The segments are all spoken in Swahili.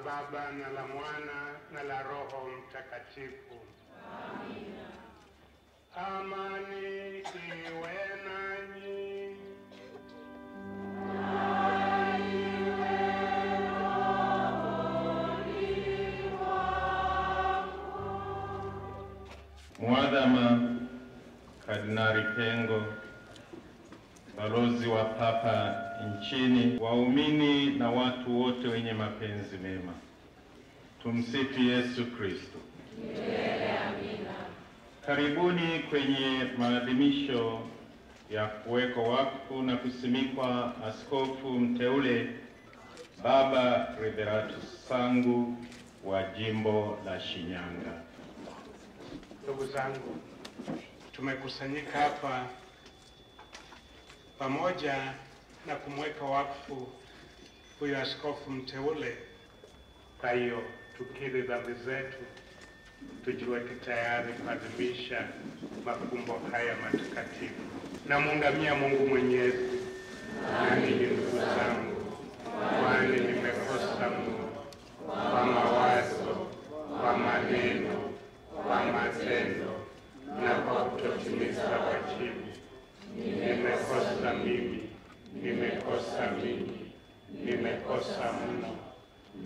Baba na la Mwana na la Roho Mtakatifu. Amina. Amani iwe nanyi. Mwadhama Kardinali Pengo, balozi wa Papa nchini, waumini na watu wote wenye mapenzi mema. Tumsifu Yesu Kristo. Amina. Karibuni kwenye maadhimisho ya kuwekwa wakfu na kusimikwa askofu mteule Baba Reveratus Sangu wa jimbo la Shinyanga. Ndugu zangu, tumekusanyika hapa pamoja na kumweka wakfu huyu askofu mteule. Kwa hiyo tukiri dhambi zetu, tujiweke tayari kuadhimisha mafumbo haya matakatifu. Namuungamia Mungu Mwenyezi, nani ndugu zangu, kwani nimekosa mno kwa mawazo, kwa maneno, kwa matendo na kwa kutotimiza wajibu. Nimekosa mimi, nimekosa mno.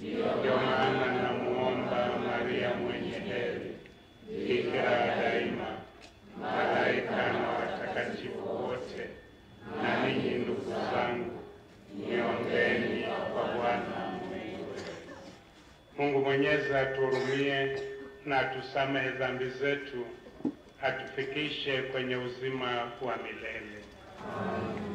Ndio maana namuomba Maria mwenye heri, bikira daima, malaika na watakatifu wote, na ninyi ndugu zangu, niombeeni kwa Bwana Mungu. Mungu Mwenyezi atuhurumie na atusamehe dhambi zetu, atufikishe kwenye uzima wa milele. Amen.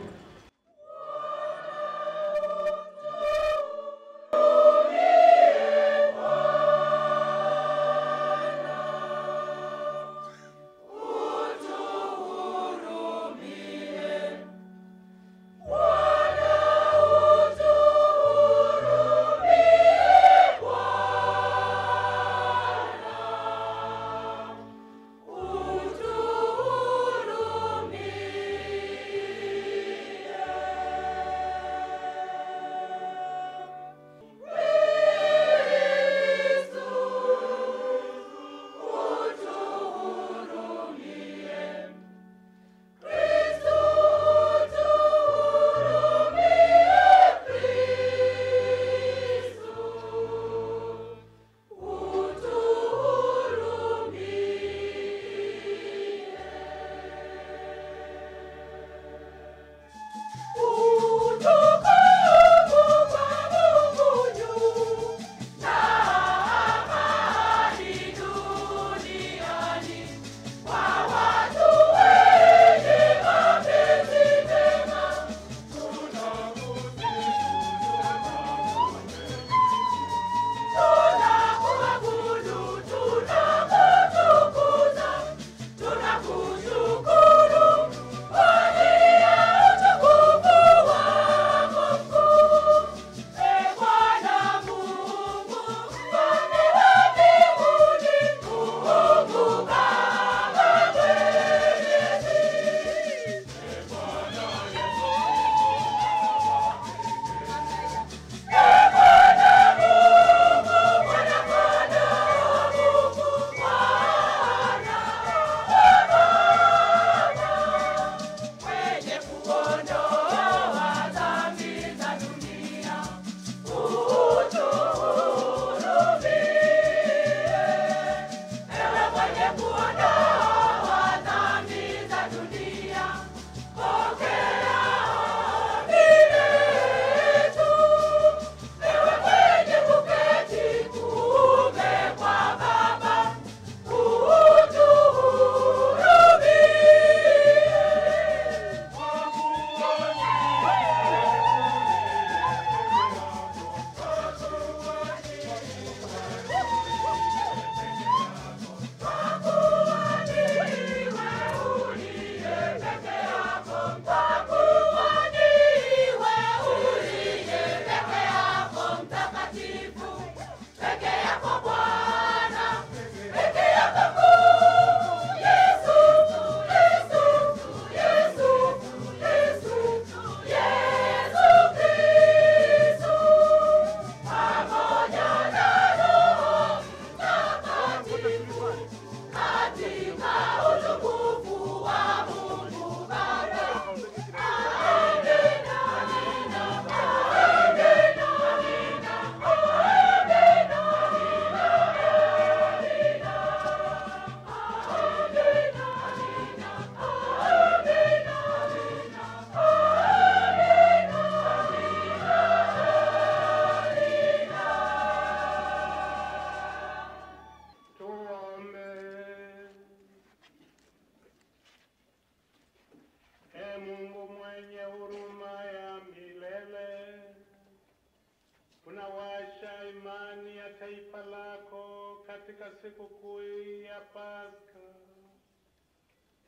taifa lako katika sikukuu ya Pasaka.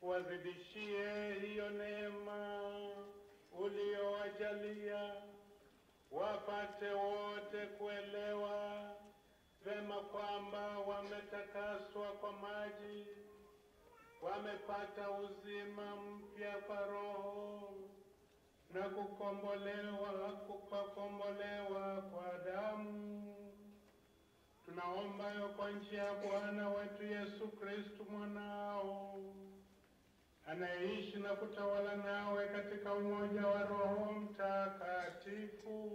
Wazidishie hiyo neema uliowajalia, wapate wote kuelewa vema kwamba wametakaswa kwa maji, wamepata uzima mpya kwa Roho, na kukombolewa kwa damu. Tunaomba kwa njia ya Bwana wetu Yesu Kristo mwanao, anayeishi na kutawala nawe katika umoja wa Roho Mtakatifu,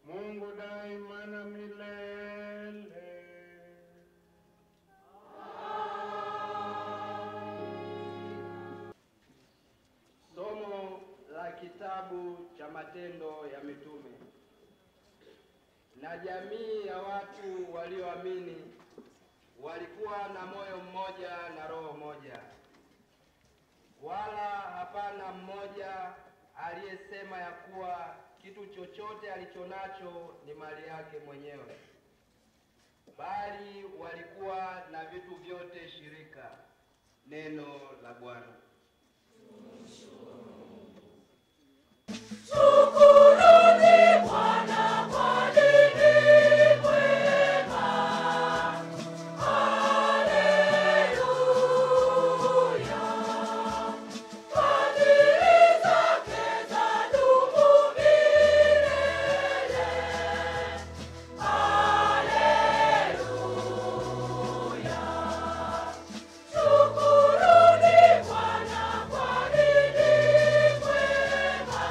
Mungu daima na milele. Somo la kitabu cha Matendo ya Mitume. Na jamii ya watu walioamini walikuwa na moyo mmoja na roho moja, wala hapana mmoja aliyesema ya kuwa kitu chochote alichonacho ni mali yake mwenyewe, bali walikuwa na vitu vyote shirika. Neno la Bwana. Shukuruni Bwana kwa ajili mwema. Haleluya. Fadhili zake zadumu milele. Haleluya. Shukuruni Bwana kwa ajili mwema.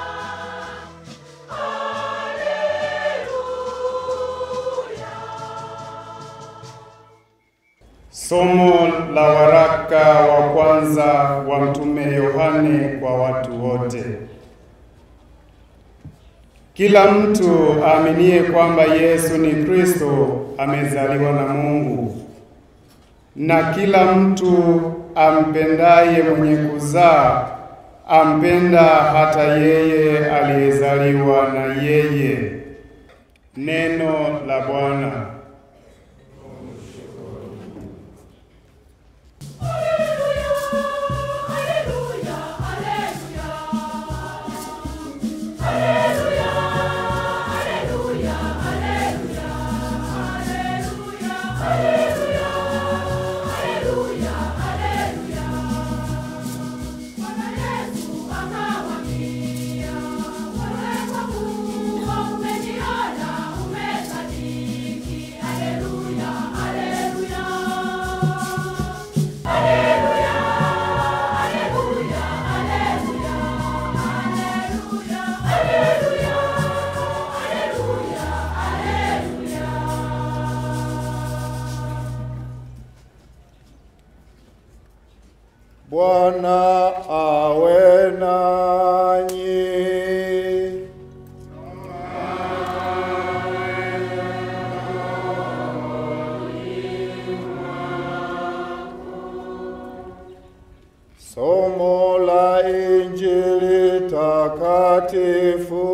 Somo la waraka wa kwanza wa Mtume Yohane kwa watu wote. Kila mtu aaminie kwamba Yesu ni Kristo amezaliwa na Mungu, na kila mtu ampendaye mwenye kuzaa ampenda hata yeye aliyezaliwa na yeye. Neno la Bwana. Bwana awe nanyi. Somo la Injili takatifu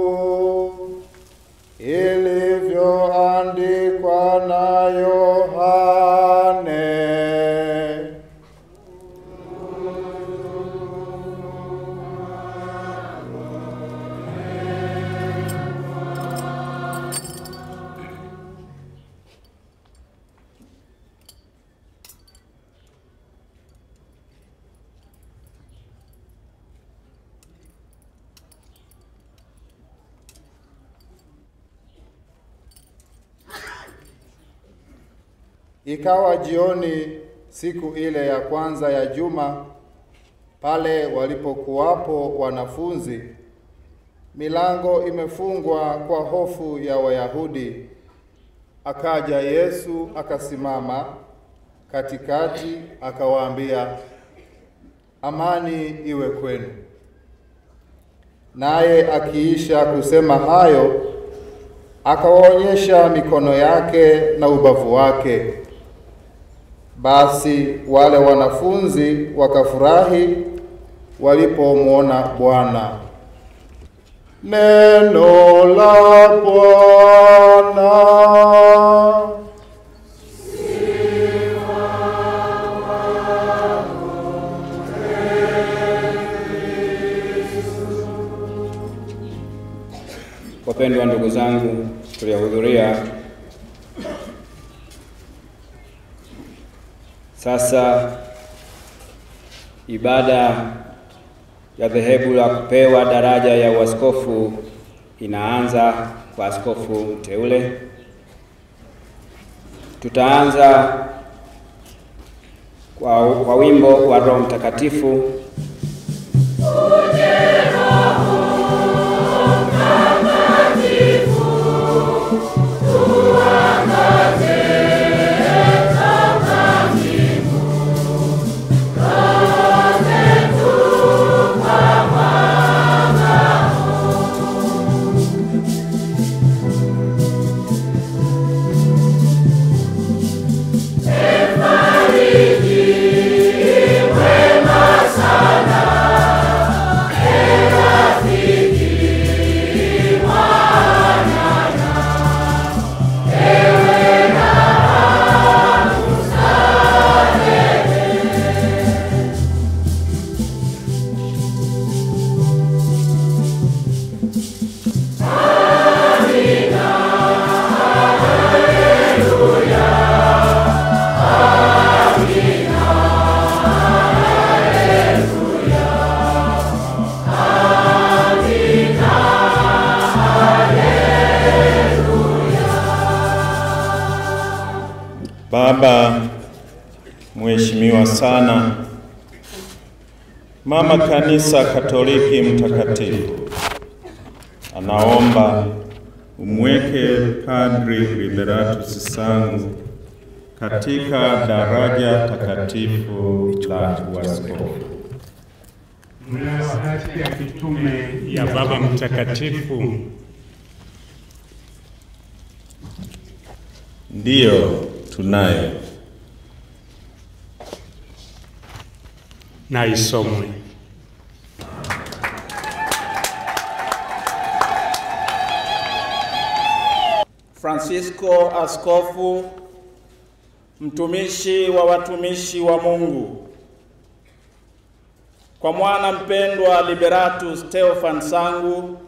ilivyoandikwa na Yohane. Ikawa jioni siku ile ya kwanza ya juma, pale walipokuwapo wanafunzi, milango imefungwa kwa hofu ya Wayahudi, akaja Yesu akasimama katikati akawaambia, amani iwe kwenu. Naye akiisha kusema hayo, akawaonyesha mikono yake na ubavu wake. Basi wale wanafunzi wakafurahi walipomwona Bwana. Neno la Bwana. Wapendwa ndugu zangu tuliohudhuria, sasa ibada ya dhehebu la kupewa daraja ya uaskofu inaanza kwa askofu mteule. Tutaanza kwa wimbo wa Roho Mtakatifu. Baba Mheshimiwa sana, Mama Kanisa Katoliki Mtakatifu anaomba umweke Padri Liberatus Sangu katika daraja takatifu la uaskofu. Mna hati ya kitume ya Baba Mtakatifu? Ndiyo, tunayo. Na isomwe. Francisco, askofu, mtumishi wa watumishi wa Mungu, kwa mwana mpendwa Liberatus Theophan Sangu,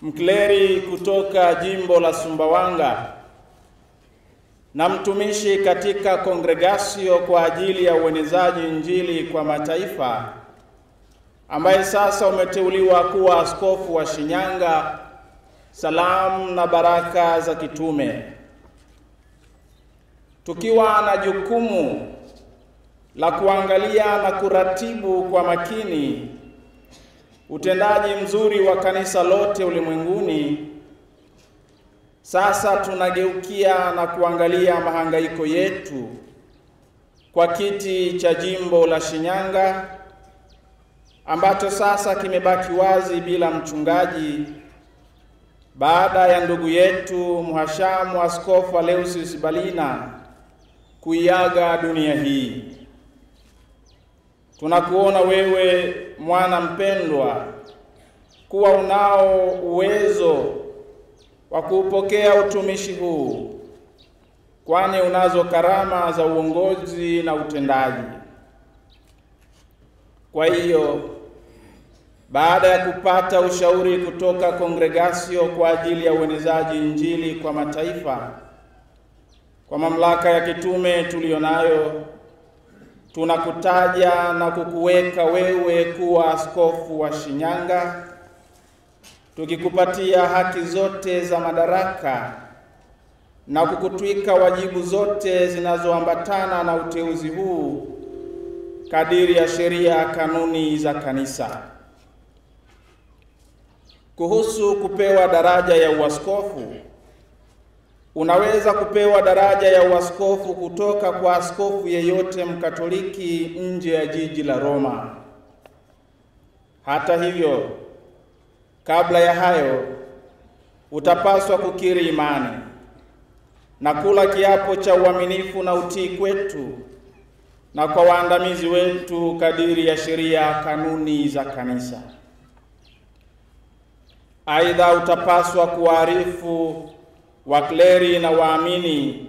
mkleri kutoka jimbo la Sumbawanga na mtumishi katika kongregasio kwa ajili ya uenezaji Injili kwa mataifa, ambaye sasa umeteuliwa kuwa askofu wa Shinyanga, salamu na baraka za kitume. Tukiwa na jukumu la kuangalia na kuratibu kwa makini utendaji mzuri wa kanisa lote ulimwenguni, sasa tunageukia na kuangalia mahangaiko yetu kwa kiti cha jimbo la Shinyanga ambacho sasa kimebaki wazi bila mchungaji baada ya ndugu yetu Mhashamu Askofu Aloysius Balina kuiaga dunia hii. Tunakuona wewe mwana mpendwa kuwa unao uwezo wa kupokea utumishi huu, kwani unazo karama za uongozi na utendaji. Kwa hiyo, baada ya kupata ushauri kutoka kongregasio kwa ajili ya uenezaji Injili kwa mataifa, kwa mamlaka ya kitume tulionayo, tunakutaja na kukuweka wewe kuwa askofu wa Shinyanga, tukikupatia haki zote za madaraka na kukutwika wajibu zote zinazoambatana na uteuzi huu kadiri ya sheria, kanuni za kanisa. Kuhusu kupewa daraja ya uaskofu, unaweza kupewa daraja ya uaskofu kutoka kwa askofu yeyote Mkatoliki nje ya jiji la Roma. Hata hivyo, kabla ya hayo, utapaswa kukiri imani na kula kiapo cha uaminifu na utii kwetu na kwa waandamizi wetu kadiri ya sheria, kanuni za kanisa. Aidha, utapaswa kuwaarifu wakleri na waamini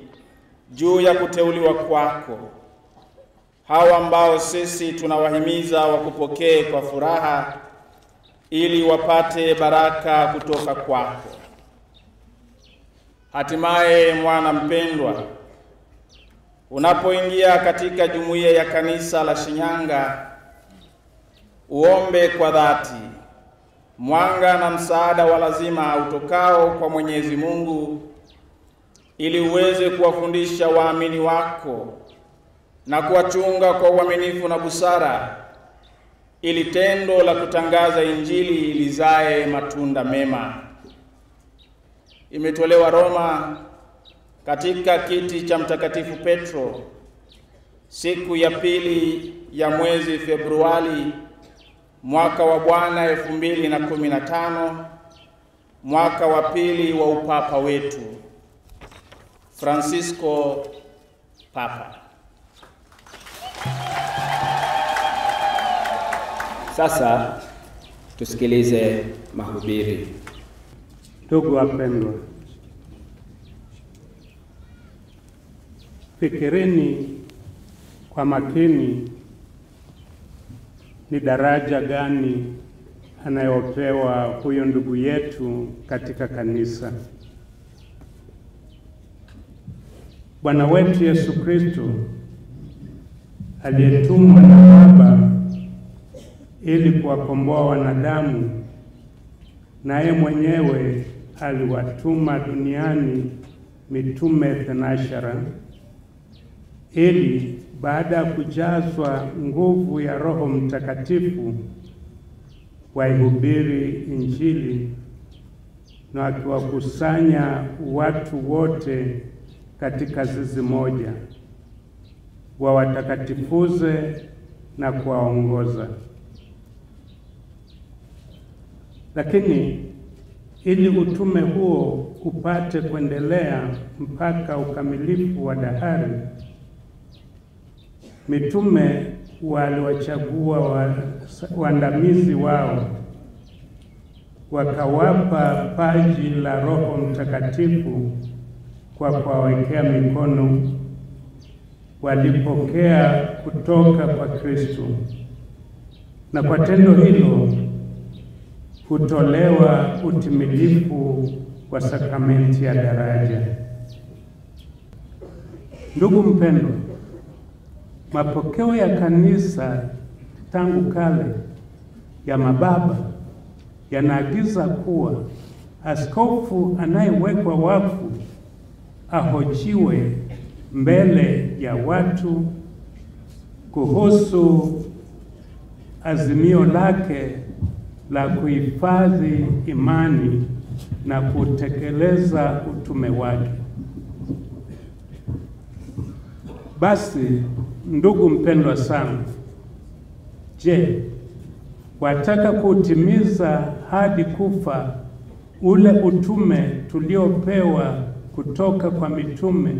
juu ya kuteuliwa kwako, hawa ambao sisi tunawahimiza wakupokee kwa furaha ili wapate baraka kutoka kwako. Hatimaye, mwana mpendwa, unapoingia katika jumuiya ya kanisa la Shinyanga, uombe kwa dhati mwanga na msaada wa lazima utokao kwa Mwenyezi Mungu, ili uweze kuwafundisha waamini wako na kuwachunga kwa uaminifu na busara, ili tendo la kutangaza Injili lizae matunda mema. Imetolewa Roma katika kiti cha Mtakatifu Petro siku ya pili ya mwezi Februari mwaka wa Bwana 2015, mwaka wa pili wa upapa wetu Francisco Papa. Sasa tusikilize mahubiri. Ndugu wapendwa, fikirini kwa makini ni daraja gani anayopewa huyo ndugu yetu katika kanisa. Bwana wetu Yesu Kristo aliyetumwa na Baba ili kuwakomboa wanadamu, naye mwenyewe aliwatuma duniani mitume thenashara, ili baada ya kujazwa nguvu ya Roho Mtakatifu waihubiri Injili, na akiwakusanya watu wote katika zizi moja, wawatakatifuze na kuwaongoza. Lakini ili utume huo upate kuendelea mpaka ukamilifu wa dahari, mitume waliwachagua waandamizi wao, wakawapa paji la Roho Mtakatifu kwa kuwawekea mikono. Walipokea kutoka kwa Kristo, na kwa tendo hilo hutolewa utimilifu wa sakramenti ya daraja. Ndugu mpendwa, mapokeo ya kanisa tangu kale ya mababa yanaagiza kuwa askofu anayewekwa wakfu ahojiwe mbele ya watu kuhusu azimio lake la kuhifadhi imani na kutekeleza utume wake. Basi ndugu mpendwa sana, je, wataka kutimiza hadi kufa ule utume tuliopewa kutoka kwa mitume,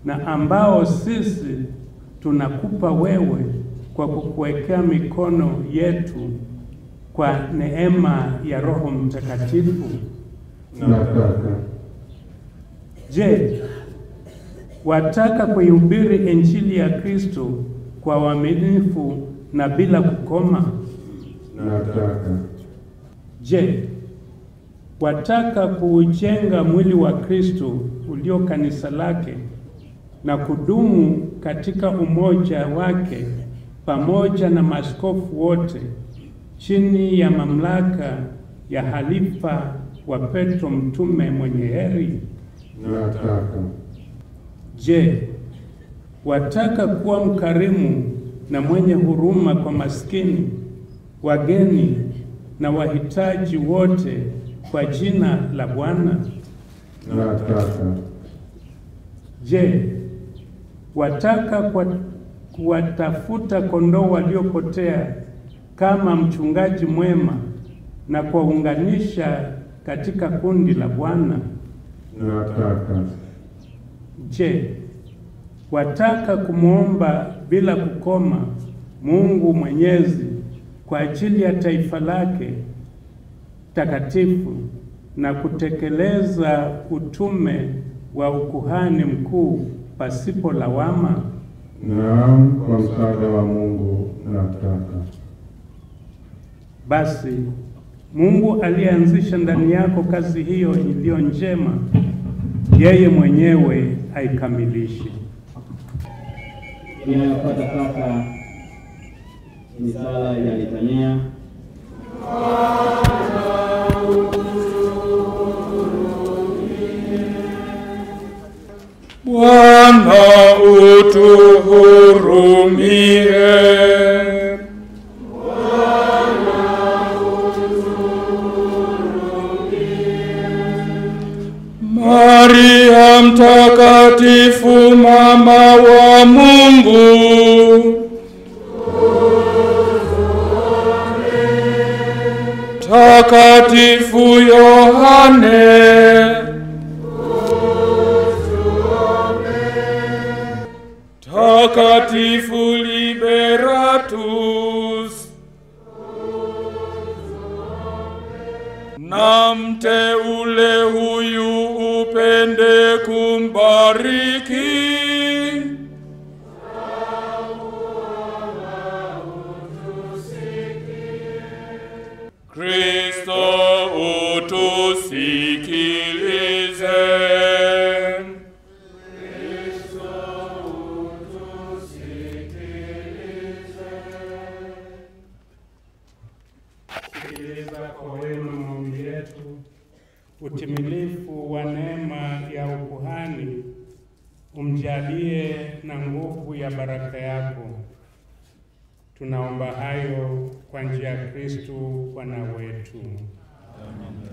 na ambao sisi tunakupa wewe kwa kukuwekea mikono yetu kwa neema ya Roho Mtakatifu? Nataka. Je, wataka kuihubiri Injili ya Kristo kwa uaminifu na bila kukoma? Nataka. Je, wataka kuujenga mwili wa Kristo ulio kanisa lake na kudumu katika umoja wake pamoja na maaskofu wote chini ya mamlaka ya halifa wa Petro mtume mwenye heri? Nataka. Je, wataka kuwa mkarimu na mwenye huruma kwa maskini, wageni na wahitaji wote kwa jina la Bwana? Nataka. Je, wataka kuwatafuta kondoo waliopotea kama mchungaji mwema na kuwaunganisha katika kundi la Bwana? Nataka. Je, wataka kumwomba bila kukoma Mungu Mwenyezi kwa ajili ya taifa lake takatifu na kutekeleza utume wa ukuhani mkuu pasipo lawama? Naam, kwa msaada wa Mungu nataka. Basi Mungu aliyeanzisha ndani yako kazi hiyo iliyo njema, yeye mwenyewe aikamilishe. Inayofuata sasa ni sala ya litania. Bwana utuhurumie. Maria mtakatifu, mama wa Mungu, Takatifu Yohane, Takatifu Liberatus, na mteule huyu upende kumbariki. Kristo utusikilize. Sikiliza kwa wema maombi yetu, utimilifu wa neema ya ukuhani umjalie na nguvu ya baraka yako. Tunaomba hayo kwa njia ya Kristo Bwana wetu. Amen.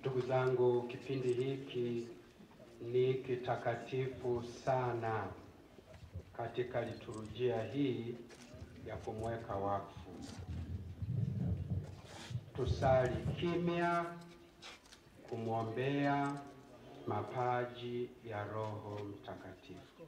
Ndugu zangu, kipindi hiki ni kitakatifu sana katika liturujia hii ya kumweka wakfu. Tusali kimya kumwombea mapaji ya Roho Mtakatifu.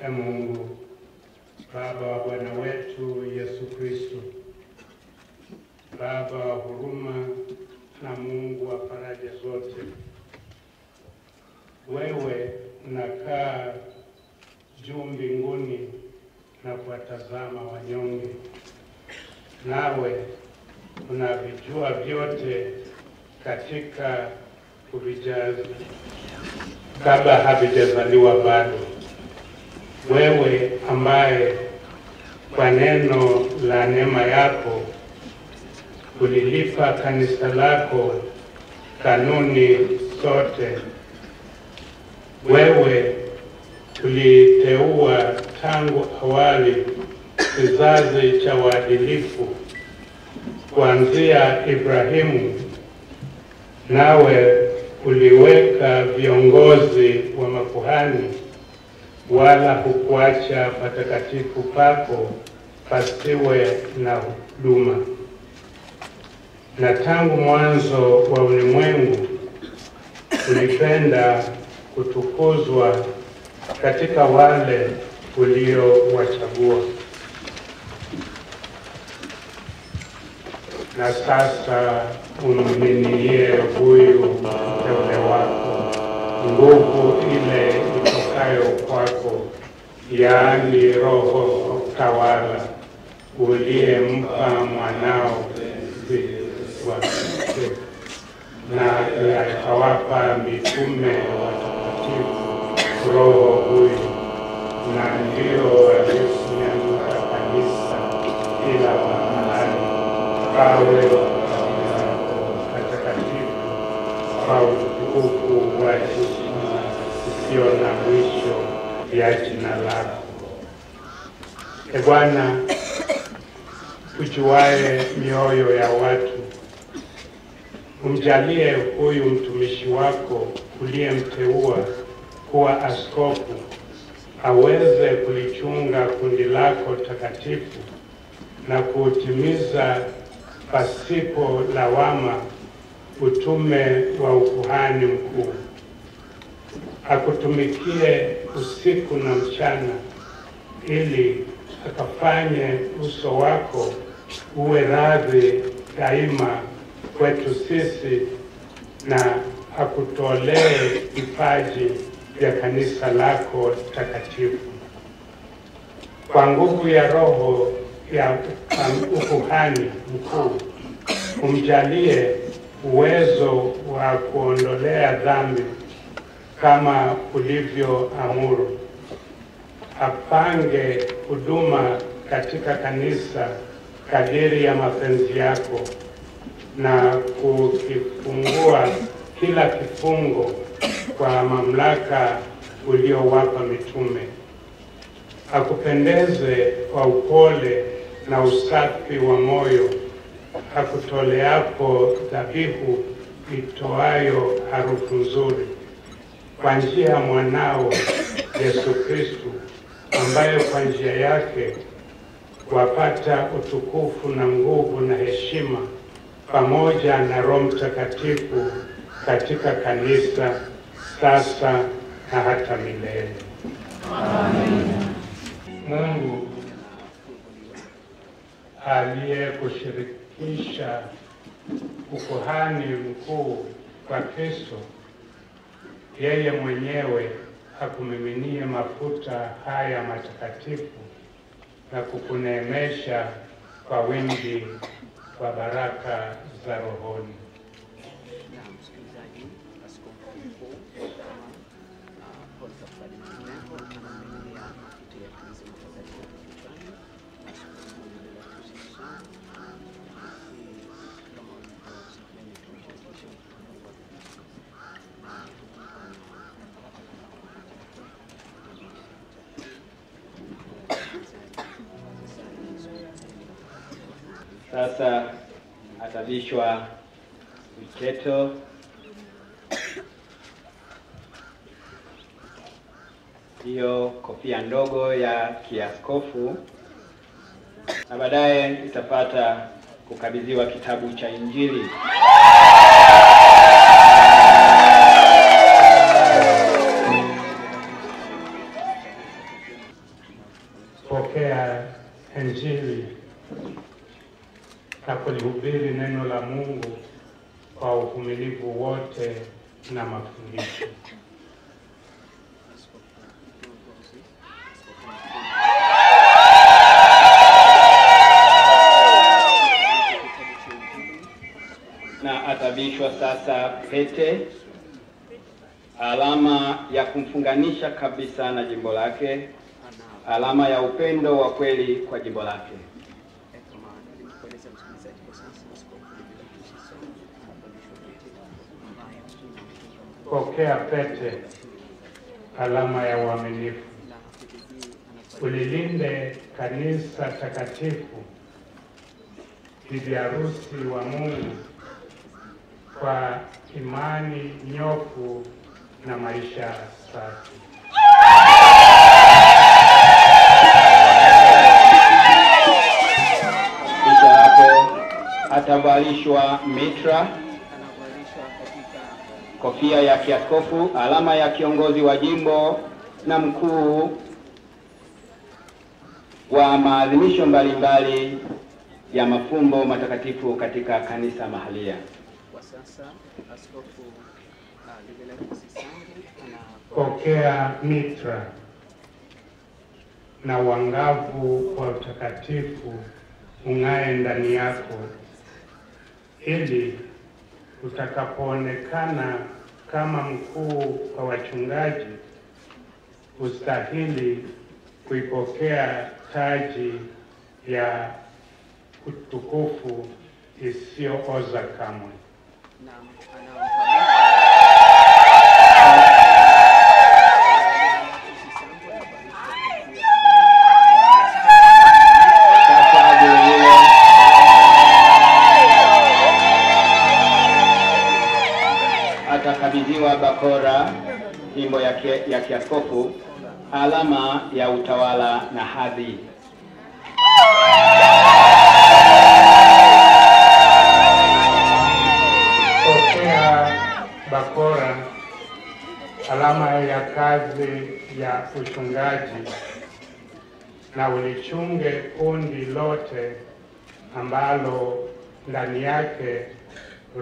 Ee Mungu, Baba wa Bwana wetu Yesu Kristo, Baba wa huruma na Mungu wa faraja zote, wewe unakaa juu mbinguni na kuwatazama wanyonge, nawe unavijua vyote katika kuvijaza kabla havijazaliwa bado. Wewe ambaye kwa neno la neema yako ulilipa kanisa lako kanuni zote, wewe uliteua tangu awali kizazi cha waadilifu kuanzia Ibrahimu, nawe uliweka viongozi wa makuhani, wala hukuacha patakatifu pako pasiwe na huduma. Na tangu mwanzo wa ulimwengu ulipenda kutukuzwa katika wale uliowachagua. Na sasa ummiminie huyu mteule wako nguvu ile itokayo kwako, yaani Roho tawala uliyempa mwanao na akawapa mitume watakatifu Roho huyu, na ndio waliosimamisha kanisa kila mahali pawe patakatifu kwa utukufu wa heshima isiyo na mwisho ya jina lako. Ee Bwana, ujuaye mioyo ya watu, umjalie huyu mtumishi wako uliyemteua kuwa askofu aweze kulichunga kundi lako takatifu na kuutimiza pasipo lawama utume wa ukuhani mkuu. Akutumikie usiku na mchana ili akafanye uso wako uwe radhi daima kwetu sisi na akutolee vipaji vya kanisa lako takatifu. Kwa nguvu ya Roho ya ukuhani mkuu, umjalie uwezo wa kuondolea dhambi kama ulivyoamuru. Apange huduma katika kanisa kadiri ya mapenzi yako na kukifungua kila kifungo kwa mamlaka uliowapa mitume. Akupendeze kwa upole na usafi wa moyo, akutoleapo dhabihu itoayo harufu nzuri, kwa njia ya mwanao Yesu Kristo, ambaye kwa njia yake wapata utukufu na nguvu na heshima pamoja na Roho Mtakatifu katika kanisa sasa na hata milele. Amen. Mungu aliyekushirikisha ukuhani mkuu kwa Kristo, yeye mwenyewe akumiminie mafuta haya matakatifu na kukuneemesha kwa wingi wa baraka za rohoni. Sasa atavishwa mcheto hiyo kofia ndogo ya kiaskofu, na baadaye itapata kukabidhiwa kitabu cha Injili. Pokea Injili na kulihubiri neno la Mungu kwa uvumilivu wote na mafundisho. Na atavishwa sasa pete, alama ya kumfunganisha kabisa na jimbo lake, alama ya upendo wa kweli kwa jimbo lake. Pokea pete, alama ya uaminifu. Ulilinde kanisa takatifu, bibi harusi wa Mungu, kwa imani nyofu na maisha safi. Kisha hapo atavalishwa mitra, kofia ya kiaskofu, alama ya kiongozi wa jimbo na mkuu wa maadhimisho mbalimbali ya mafumbo matakatifu katika kanisa mahalia. Kwa sasa askofu Pokea mitra na uangavu wa utakatifu ung'ae ndani yako, ili utakapoonekana kama mkuu wa wachungaji ustahili kuipokea taji ya utukufu isiyooza kamwe. Atakabidhiwa bakora, fimbo ya kiaskofu, alama ya utawala na hadhi. Pokea bakora, alama ya kazi ya uchungaji, na ulichunge kundi lote ambalo ndani yake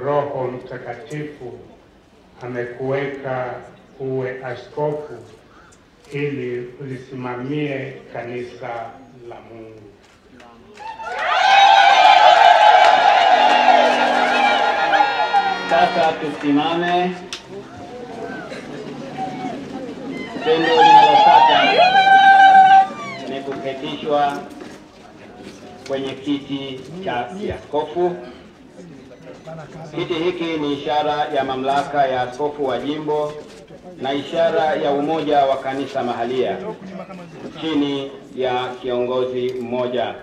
Roho Mtakatifu amekuweka uwe askofu ili ulisimamie kanisa la Mungu. Sasa tusimame. Tendo linalofuata ni kuketishwa kwenye kiti cha askofu. Kiti hiki ni ishara ya mamlaka ya askofu wa jimbo na ishara ya umoja wa kanisa mahalia chini ya kiongozi mmoja.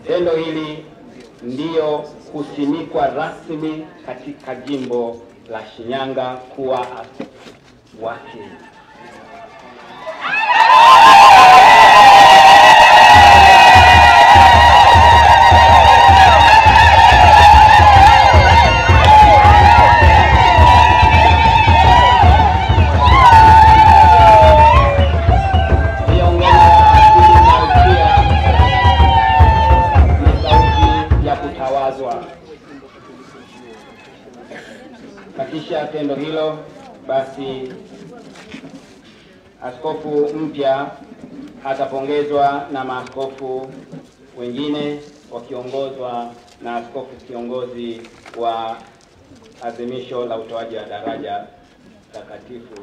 Tendo hili ndiyo kusimikwa rasmi katika jimbo la Shinyanga kuwa askofu wake. Kisha tendo hilo basi askofu mpya atapongezwa na maaskofu wengine wakiongozwa na askofu kiongozi wa adhimisho la utoaji wa daraja takatifu.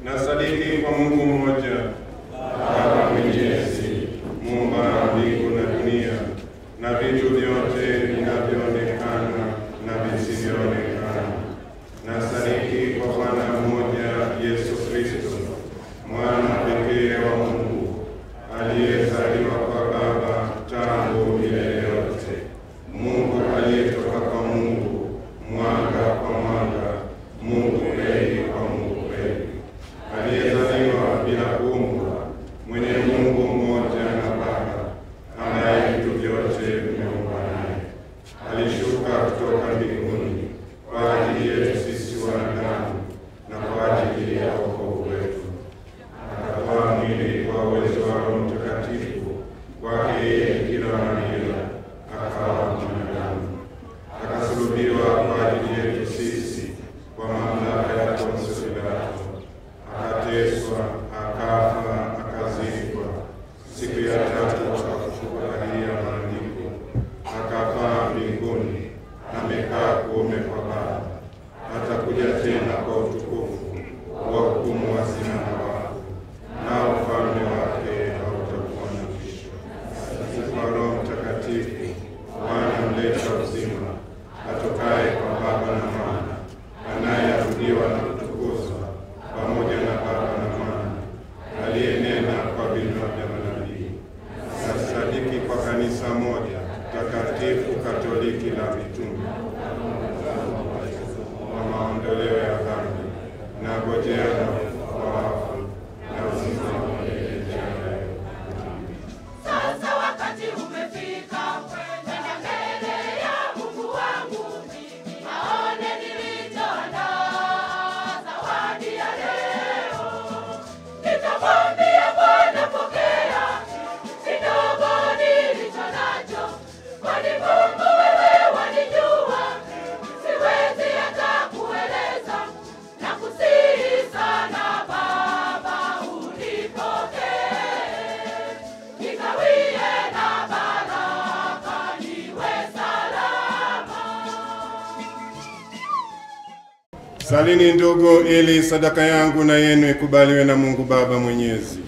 Nasadiki kwa Mungu mmoja, Baba Mwenyezi, Muumba wa mbingu na dunia na vitu vyote vinavyoonekana na visivyoonekana. Nasadiki kwa Bwana mmoja, Yesu Kristo, mwana pekee wa Mungu, aliyezaliwa kwa Baba tangu milele yote, Mungu aliyetoka kwa Mungu, mwanga kwa mwanga, Mungu kweli kwa Mungu kweli, aliyezaliwa bila kuumbwa, mwenye Mungu mmoja na Baba, ambaye vitu vyote vimeumbwa naye. Alishuka kutoka mbinguni kwa ajili yetu sisi wanadamu na kwa ajili ya wokovu wetu. Akatoa mwili kwa uwezo wa Roho Mtakatifu, kwake yeye Bikira Maria akawa mwanadamu. Akasulubiwa kwa ajili yetu sisi kwa mamlaka ya Poncio Pilato. Akateswa, akafa, akazikwa. Siku ya tatu akafufuka kadiri ya maandiko. Akapaa mbinguni, amekaa kuume kwa Baba. Atakuja tena kwa utukufu kuwahukumu wazima na wafu, nao ufalme wake hautakuwa na mwisho. Kwa Roho Mtakatifu, Bwana mleta uzima, atokaye kwa Baba na Mwana, anayeabudiwa na kutukuzwa pamoja na Baba na Mwana, aliyenena kwa vinywa vya manabii. Nasadiki kwa kanisa moja takatifu Katoliki la mitume, kwa maondoleo ya dhambi, na ngojea na ufufuo wa wafu na uzima wa milele ijayo. Sasa wakati umefika, kwenda mbele ya Mungu wangu, aone nilichoandaa zawadi ya leo. Nitamwambia Bwana, pokea kidogo nilicho nacho, kwani Mungu wewe wanijua, siwezi hata kueleza, na kusihi sana Baba. Salini ndugu, ili sadaka yangu na yenu ikubaliwe na Mungu Baba Mwenyezi.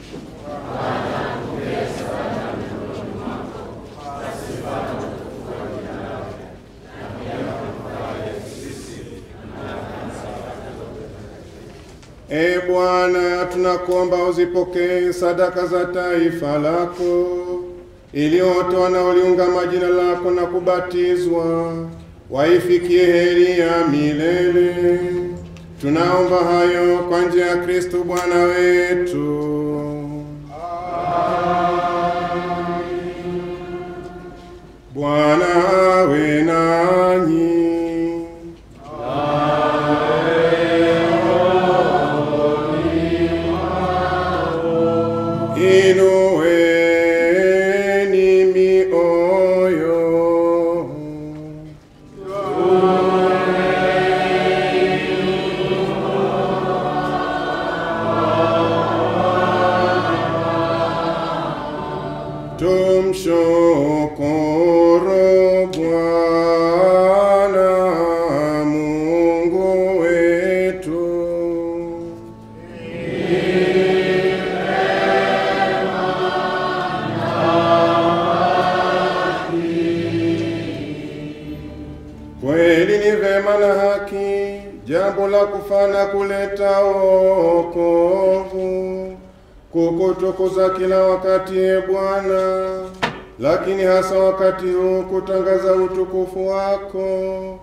E Bwana, tunakuomba uzipokee sadaka za taifa lako, ili wote wanaoliungama jina lako na kubatizwa waifikie heri ya milele. Tunaomba hayo kwa njia ya Kristo Bwana wetu. Bwana awe nanyi. Inueni mioyo. Tumshukuru Bwana Mungu wetu. Kweli ni vema na haki, jambo la kufana kuleta wokovu, kukutukuza kila wakati e Bwana, lakini hasa wakati huu kutangaza utukufu wako,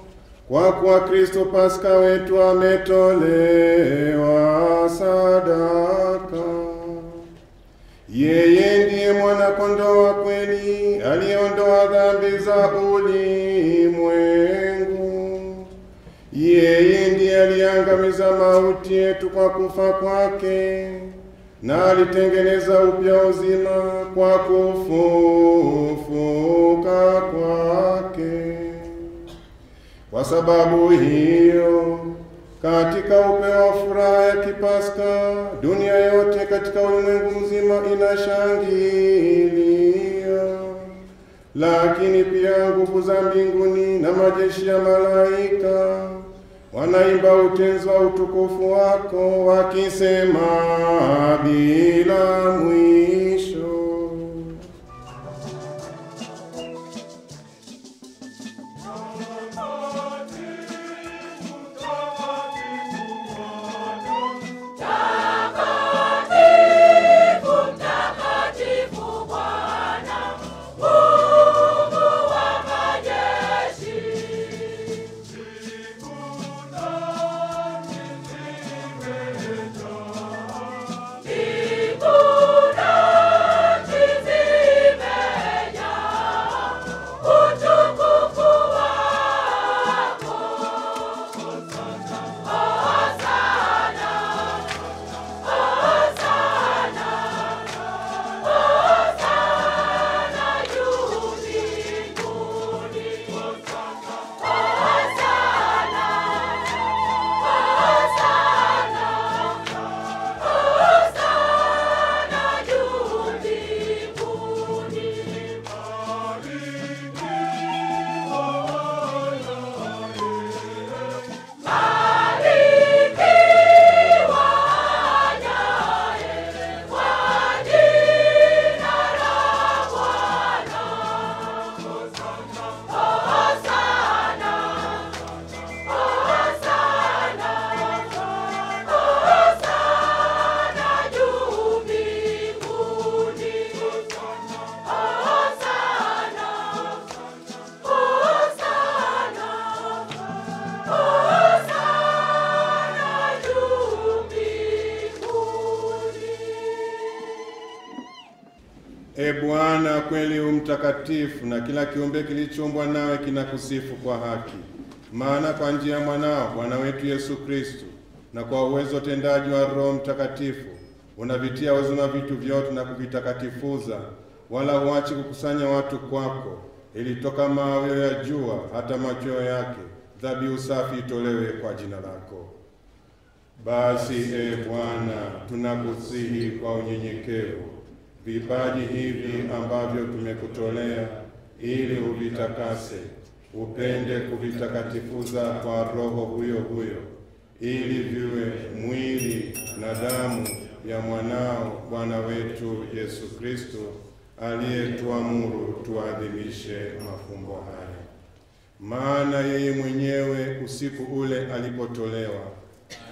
kwa kuwa Kristo Pasaka wetu ametolewa sadaka. Yeye ndiye mwana kondoo wa kweli aliondoa dhambi za ulimwengu. Yeye ndiye aliangamiza mauti yetu kwa kufa kwake, na alitengeneza upya uzima kwa kufufuka kwake. Kwa sababu hiyo, katika upeo wa furaha ya Kipaska, dunia yote katika ulimwengu mzima inashangilia, lakini pia nguvu za mbinguni na majeshi ya malaika wanaimba utenzi wa utukufu wako, wakisema bila mwisho. E Bwana, kweli umtakatifu, na kila kiumbe kilichoumbwa nawe kinakusifu kwa haki. Maana kwa njia ya mwanao Bwana wetu Yesu Kristo, na kwa uwezo tendaji wa Roho Mtakatifu, unavitia uzima vitu vyote na kuvitakatifuza, wala huachi kukusanya watu kwako, ili toka mawio ya jua hata machweo yake dhabihu safi itolewe kwa jina lako. Basi e Bwana, tunakusihi kwa unyenyekevu vipaji hivi ambavyo tumekutolea, ili uvitakase, upende kuvitakatifuza kwa Roho huyo huyo, ili viwe mwili na damu ya mwanao Bwana wetu Yesu Kristo, aliyetuamuru tuadhimishe mafumbo haya. Maana yeye mwenyewe usiku ule alipotolewa,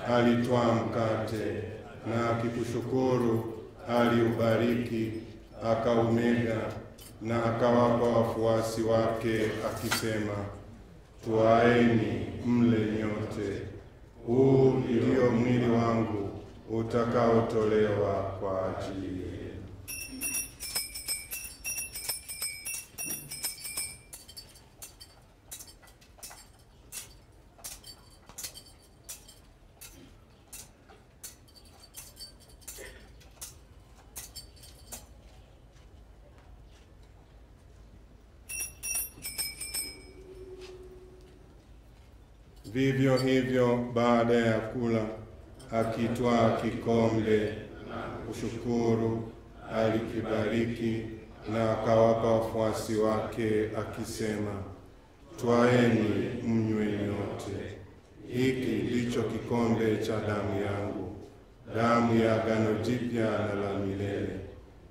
alitwaa mkate na akikushukuru, aliubariki, akaumega na akawapa wafuasi wake akisema, twaeni mle nyote, huu ndio mwili wangu utakaotolewa kwa ajili yenu. Vivyo hivyo baada ya kula, akitwaa kikombe, kushukuru, alikibariki na akawapa wafuasi wake akisema, twaeni mnywe nyote, hiki ndicho kikombe cha damu yangu, damu ya agano jipya na la milele,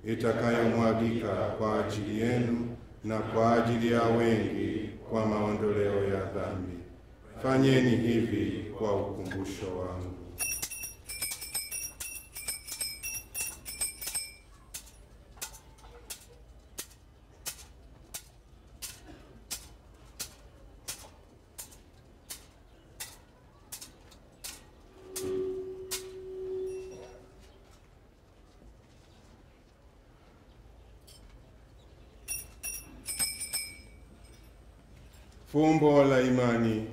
itakayomwagika kwa ajili yenu na kwa ajili ya wengi kwa maondoleo ya dhambi. Fanyeni hivi kwa ukumbusho wangu. Fumbo la imani.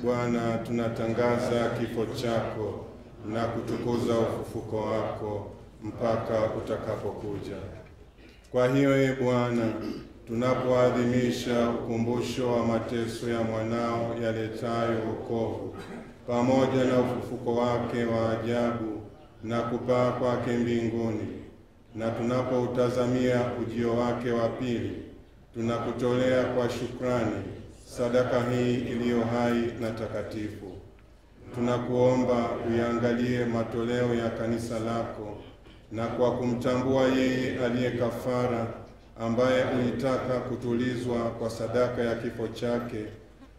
Bwana, tunatangaza kifo chako na kutukuza ufufuko wako mpaka utakapokuja. Kwa hiyo Bwana, tunapoadhimisha ukumbusho wa mateso ya mwanao yaletayo wokovu, pamoja na ufufuko wake wa ajabu na kupaa kwake mbinguni, na tunapoutazamia ujio wake wa pili, tunakutolea kwa shukrani sadaka hii iliyo hai na takatifu. Tunakuomba uyaangalie matoleo ya kanisa lako, na kwa kumtambua yeye aliye kafara, ambaye ulitaka kutulizwa kwa sadaka ya kifo chake,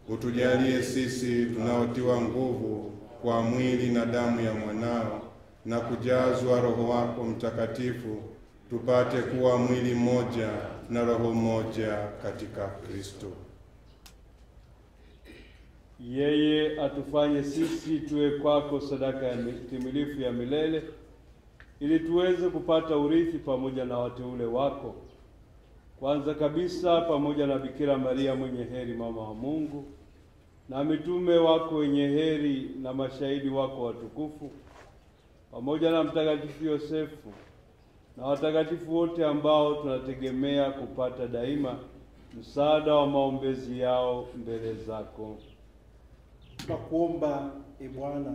utujalie sisi tunaotiwa nguvu kwa mwili na damu ya mwanao na kujazwa Roho wako Mtakatifu, tupate kuwa mwili mmoja na roho mmoja katika Kristo. Yeye atufanye sisi tuwe kwako sadaka ya timilifu ya milele, ili tuweze kupata urithi pamoja na wateule wako, kwanza kabisa pamoja na Bikira Maria mwenye heri mama wa Mungu, na mitume wako wenye heri na mashahidi wako watukufu, pamoja na Mtakatifu Yosefu na watakatifu wote ambao tunategemea kupata daima msaada wa maombezi yao mbele zako. Tunakuomba Bwana,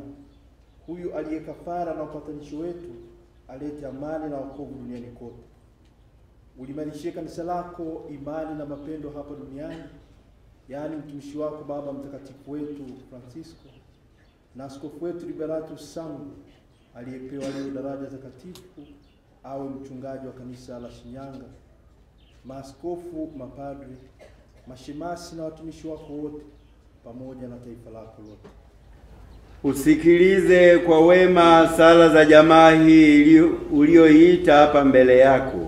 huyu aliye kafara na upatanisho wetu, alete amani na wokovu duniani kote. Ulimarishie kanisa lako imani na mapendo hapa duniani, yaani mtumishi wako Baba Mtakatifu wetu Francisco na askofu wetu Liberatus Sangu, aliyepewa leo daraja takatifu awe mchungaji wa kanisa la Shinyanga, maaskofu, mapadri, mashemasi na watumishi wako wote, pamoja na taifa lako lote. Usikilize kwa wema sala za jamaa hii ulioiita hapa mbele yako.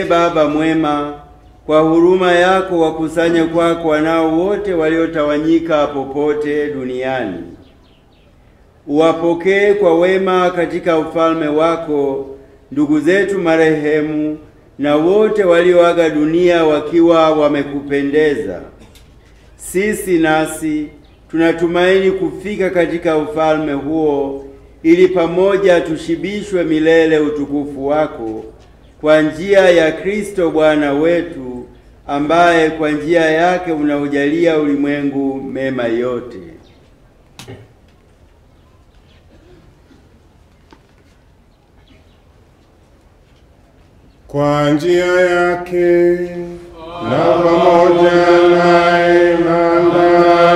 Baba mwema, kwa huruma yako wakusanye kwako wanao wote waliotawanyika popote duniani. Uwapokee kwa wema katika ufalme wako ndugu zetu marehemu na wote walioaga dunia wakiwa wamekupendeza. Sisi nasi tunatumaini kufika katika ufalme huo, ili pamoja tushibishwe milele utukufu wako, kwa njia ya Kristo Bwana wetu, ambaye kwa njia yake unaujalia ulimwengu mema yote. Kwa njia yake na pamoja naye na ndani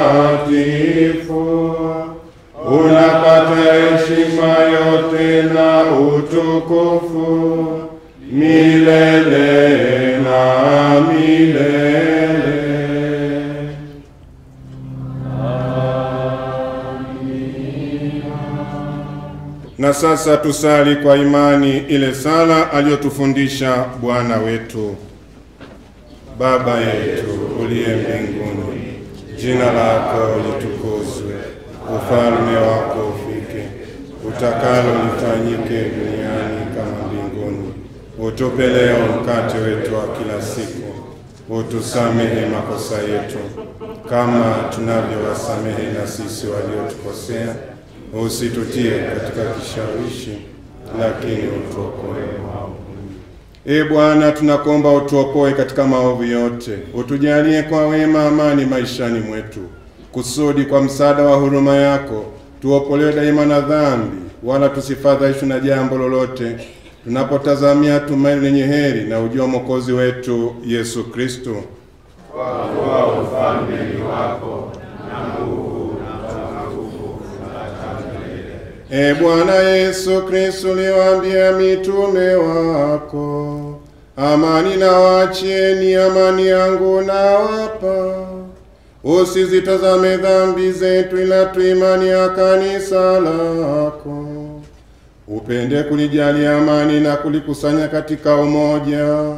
Mtakatifu, unapata heshima yote na utukufu milele na milele. Na sasa tusali kwa imani ile sala aliyotufundisha Bwana wetu. Baba yetu uliye mbinguni, jina lako litukuzwe, ufalme wako ufike, utakalo lifanyike duniani kama mbinguni. Utupe leo mkate wetu wa kila siku, utusamehe makosa yetu kama tunavyowasamehe na sisi waliotukosea, usitutie katika kishawishi, lakini utuokoe maovu. Ee Bwana, tunakuomba utuokoe katika maovu yote, utujalie kwa wema amani maishani mwetu, kusudi kwa msaada wa huruma yako tuokolewe daima na dhambi, wala tusifadhaishwe na jambo lolote, tunapotazamia tumaini lenye heri na ujio wa Mwokozi wetu Yesu Kristo. Kwa kuwa ufalme ni wako na nguvu na utukufu hata milele. Ee Bwana Yesu Kristo, uliwaambia mitume wako, amani na wachieni, amani yangu nawapa. Usizitazame dhambi zetu, ila tu imani ya kanisa lako. Upende kulijalia amani na kulikusanya katika umoja,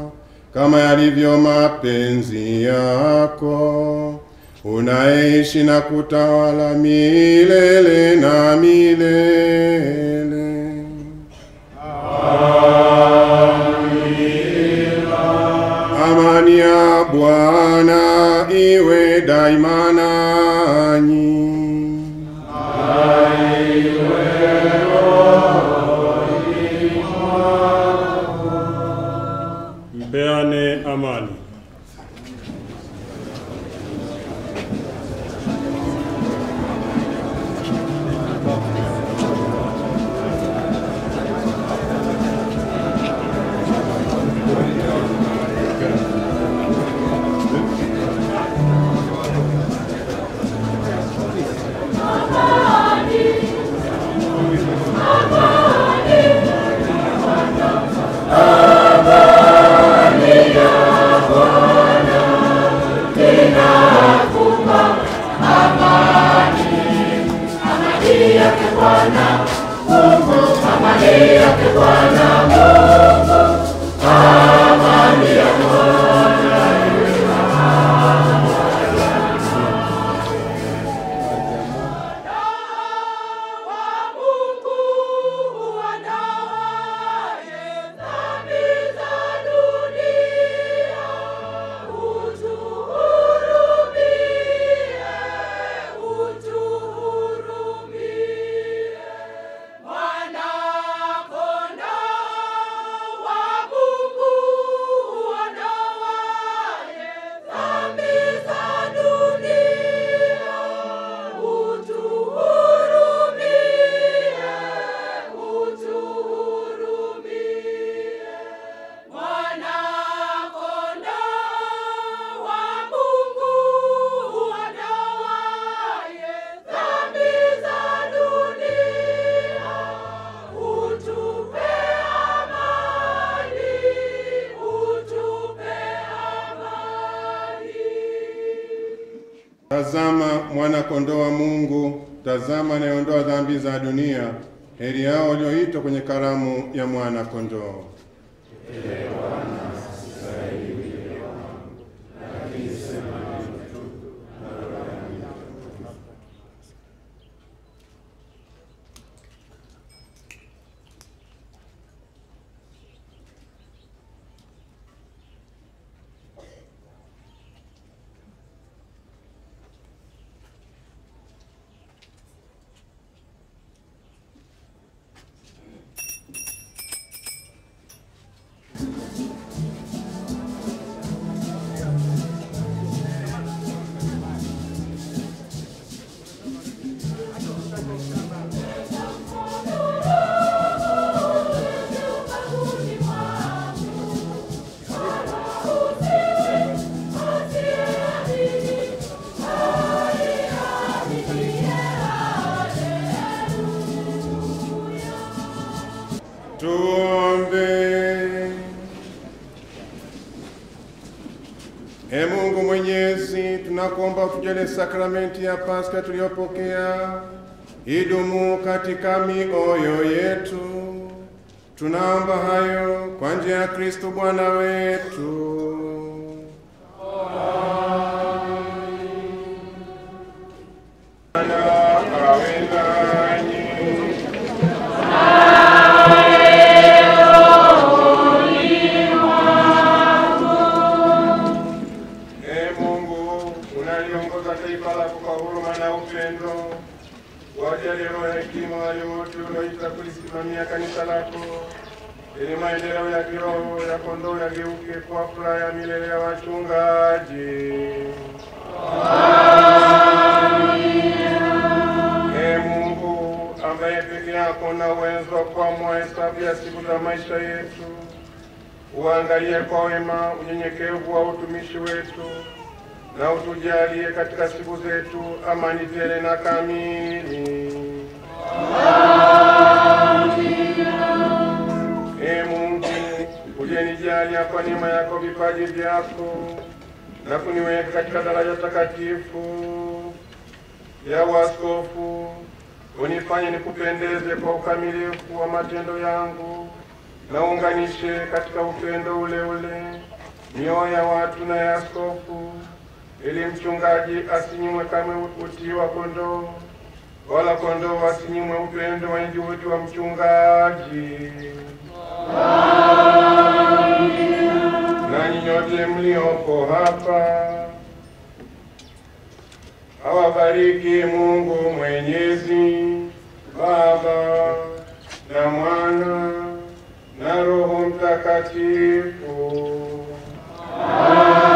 kama yalivyo mapenzi yako, unaishi na kutawala milele na milele. Amani ya Bwana iwe daima nanyi. Mpeane amani. Tazama mwana kondoo wa Mungu, tazama anayeondoa dhambi za dunia. Heri hao walioitwa kwenye karamu ya mwana kondoo. tunakuomba utujalie sakramenti ya Pasaka tuliyopokea idumu katika mioyo yetu. Tunaomba hayo kwa njia ya Kristo Bwana wetu. Wajalie roho ya hekima wale wote ulioita kulisimamia kanisa lako, ili maendeleo ya kiroho ya kondoo yageuke kwa furaha ya milele ya wachungaji. Ee Mungu ambaye peke yako na uwezo wa kuamua hesabu ya siku za maisha yetu, uangalie kwa wema unyenyekevu wa utumishi wetu, na utujalie katika siku zetu amani tele na kamili. Ee Mungu, uliyenijalia kwa neema yako vipaji vyako na kuniweka katika daraja takatifu ya uaskofu, unifanye nikupendeze kwa ukamilifu wa matendo yangu, na unganishe katika upendo ule ule mioyo ya watu na ya askofu, ili mchungaji asinyimwe kamwe utii wa kondoo, wala kondoo asinyimwe upendo wa inji wa mchungaji. Nanyi nyote mliopo hapa, awabariki Mungu Mwenyezi, Baba na Mwana na Roho Mtakatifu. Amen.